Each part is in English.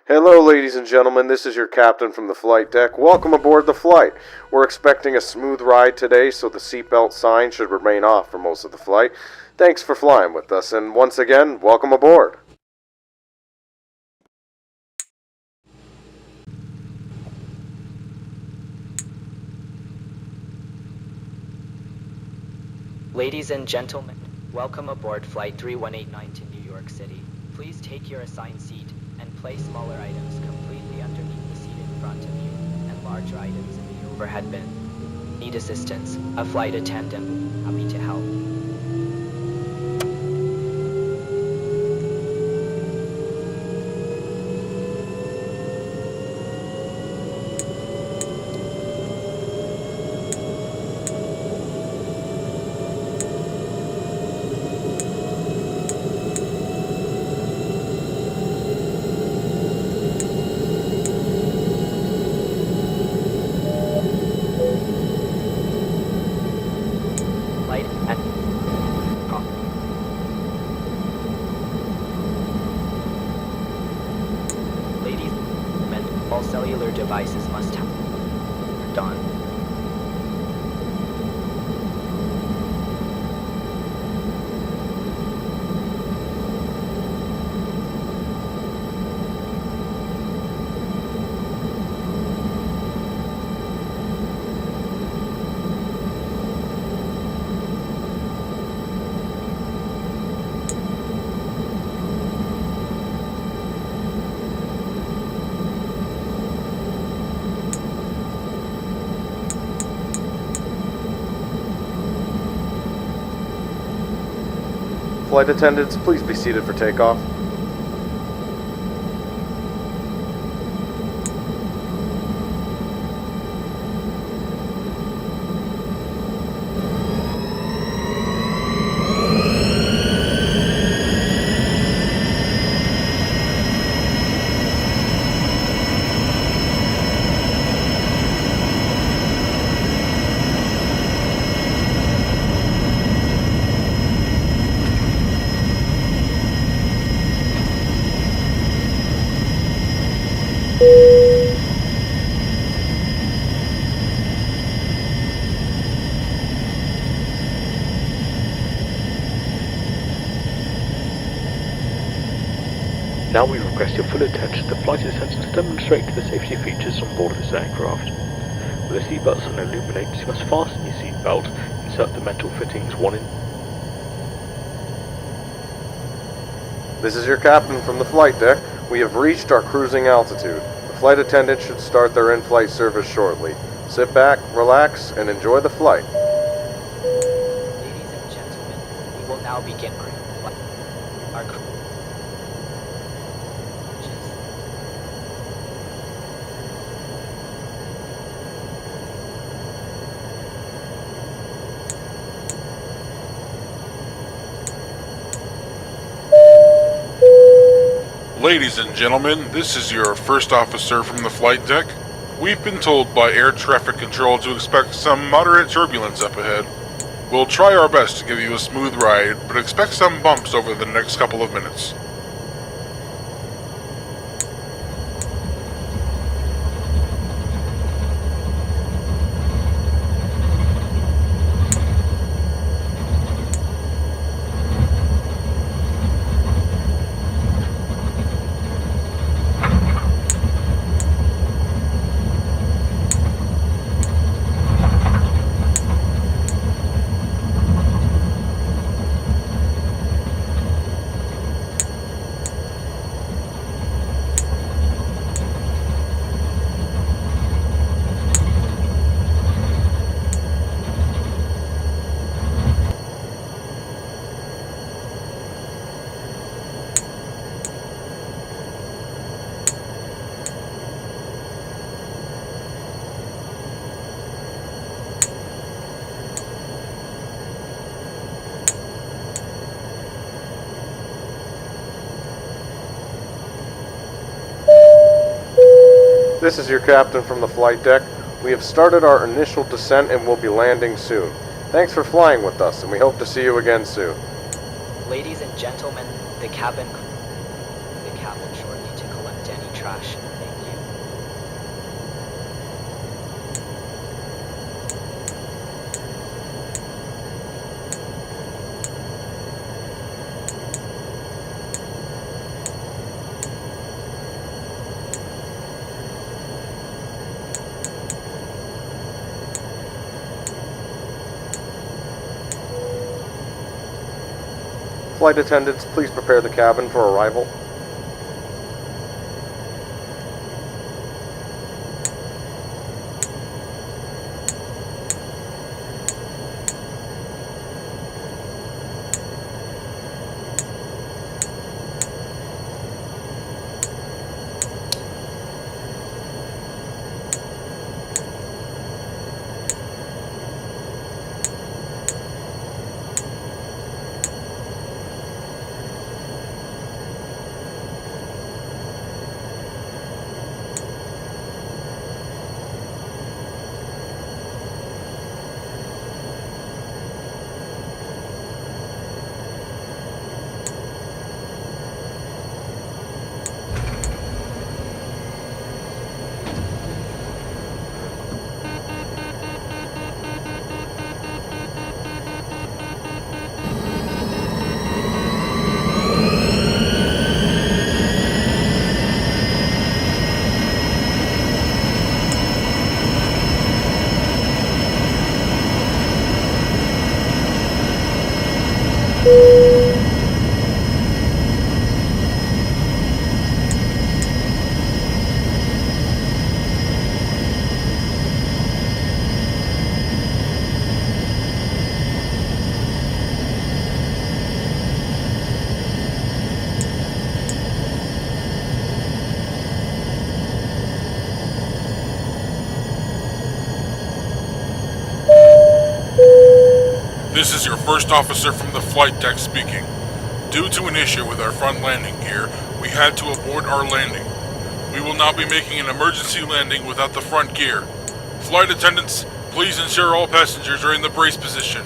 Hello, ladies and gentlemen. This is your captain from the flight deck. Welcome aboard the flight. We're expecting a smooth ride today, so the seatbelt sign should remain off for most of the flight. Thanks for flying with us, and once again, welcome aboard. Ladies and gentlemen, welcome aboard Flight 3189 to New York City. Please take your assigned seat and place smaller items completely underneath the seat in front of you and larger items in the overhead bin. Need assistance? A flight attendant. Happy to help. Ladies and gentlemen, all cellular devices must have turned on. Flight attendants, please be seated for takeoff. Now we request your full attention to flight attendants to demonstrate the safety features on board this aircraft. With the seatbelt sign illuminates, you must fasten your seatbelt, insert the metal fittings 1 in. This is your captain from the flight deck. We have reached our cruising altitude. The flight attendant should start their in-flight service shortly. Sit back, relax, and enjoy the flight. Ladies and gentlemen, we will now begin our cruise. Ladies and gentlemen, this is your first officer from the flight deck. We've been told by air traffic control to expect some moderate turbulence up ahead. We'll try our best to give you a smooth ride, but expect some bumps over the next couple of minutes. This is your captain from the flight deck. We have started our initial descent and will be landing soon. Thanks for flying with us, and we hope to see you again soon. Ladies and gentlemen, the cabin shortly to collect any trash. Thank you. Flight attendants, please prepare the cabin for arrival. This is your first officer from the flight deck speaking. Due to an issue with our front landing gear, we had to abort our landing. We will now be making an emergency landing without the front gear. Flight attendants, please ensure all passengers are in the brace position.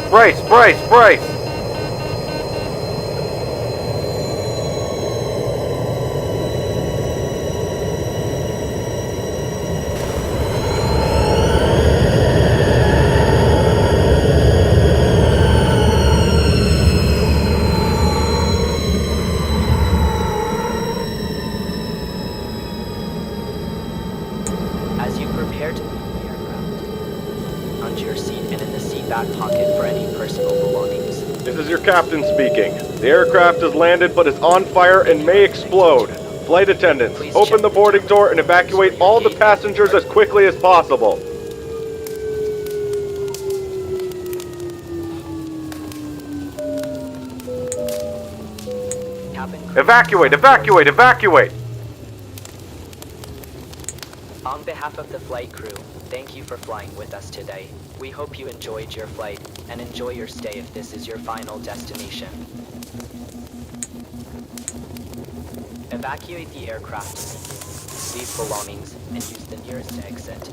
Brace, brace, brace! As you prepare to leave the aircraft, onto your seat and in the seat back pocket for any personal belongings. captain speaking. The aircraft has landed but is on fire and may explode. Flight attendants, Please open check the the boarding terminal door and evacuate for your all the gate passengers as quickly as possible. Cabin crew. Evacuate! Evacuate! Evacuate! On behalf of the flight crew, thank you for flying with us today. We hope you enjoyed your flight, and enjoy your stay if this is your final destination. Evacuate the aircraft immediately. Leave belongings, and use the nearest exit.